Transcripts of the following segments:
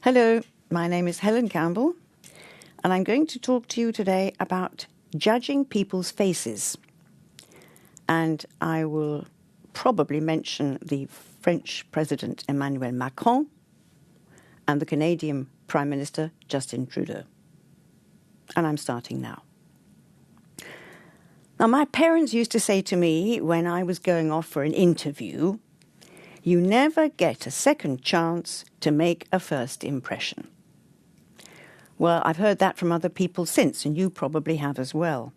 Hello, my name is Helen Campbell, and I'm going to talk to you today about judging people's faces. And I will probably mention the French President Emmanuel Macron and the Canadian Prime Minister Justin Trudeau. And I'm starting now. Now, my parents used to say to me when I was going off for an interview, "You never get a second chance to make a first impression." Well, I've heard that from other people since, and you probably have as well.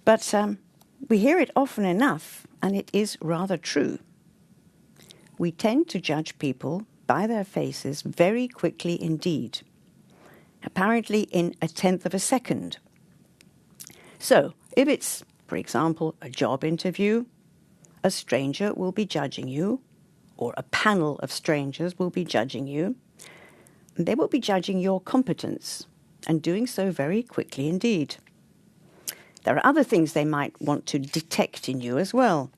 But we hear it often enough, and it is rather true. We tend to judge people by their faces very quickly indeed, apparently in a tenth of a second. So, if it's, for example, a job interview, a stranger will be judging you, or a panel of strangers will be judging you. They will be judging your competence, and doing so very quickly indeed. There are other things they might want to detect in you as well.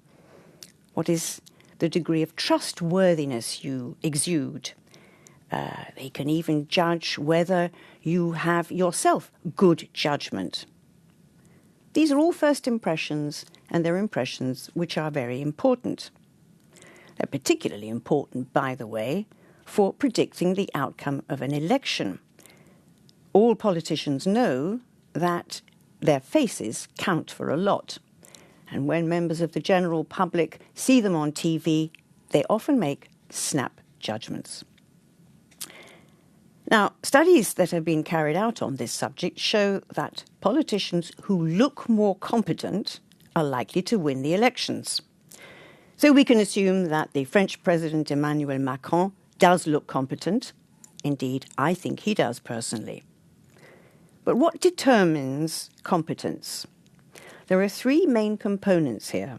What is the degree of trustworthiness you exude? They can even judge whether you have yourself good judgment. These are all first impressions, and they're impressions which are very important. They're particularly important, by the way, for predicting the outcome of an election. All politicians know that their faces count for a lot. And when members of the general public see them on TV, they often make snap judgments. Now, studies that have been carried out on this subject show that politicians who look more competent are likely to win the elections. So we can assume that the French President Emmanuel Macron does look competent. Indeed, I think he does personally. But what determines competence? There are three main components here: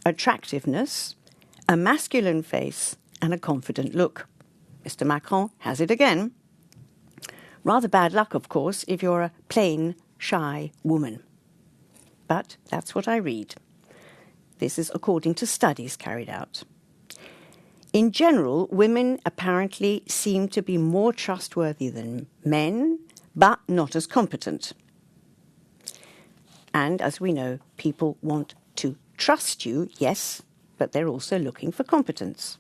attractiveness, a masculine face, and a confident look. Mr. Macron has it again. Rather bad luck, of course, if you're a plain, shy woman. But that's what I read. This is according to studies carried out. In general, women apparently seem to be more trustworthy than men, but not as competent. And as we know, people want to trust you, yes, but they're also looking for competence.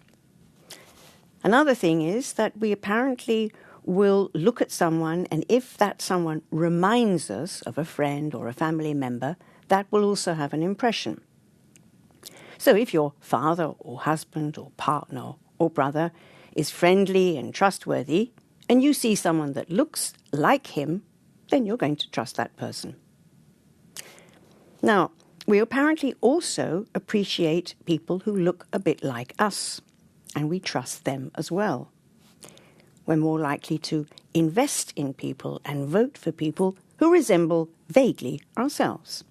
Another thing is that we apparently will look at someone, and if that someone reminds us of a friend or a family member, that will also have an impression. So if your father or husband or partner or brother is friendly and trustworthy, and you see someone that looks like him, then you're going to trust that person. Now, we apparently also appreciate people who look a bit like us, and we trust them as well. We're more likely to invest in people and vote for people who resemble vaguely ourselves.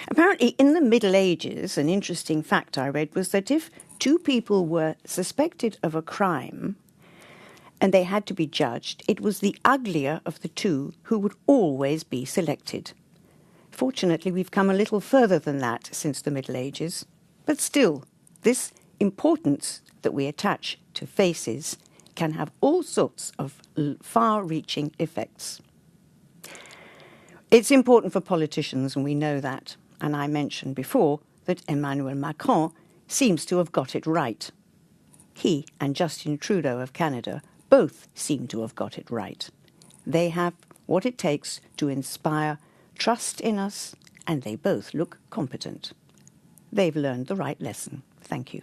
Apparently, in the Middle Ages, an interesting fact I read was that if two people were suspected of a crime and they had to be judged, it was the uglier of the two who would always be selected. Fortunately, we've come a little further than that since the Middle Ages, but still, this importance that we attach to faces can have all sorts of far-reaching effects. It's important for politicians, and we know that. And I mentioned before that Emmanuel Macron seems to have got it right. He and Justin Trudeau of Canada both seem to have got it right. They have what it takes to inspire trust in us, and they both look competent. They've learned the right lesson. Thank you.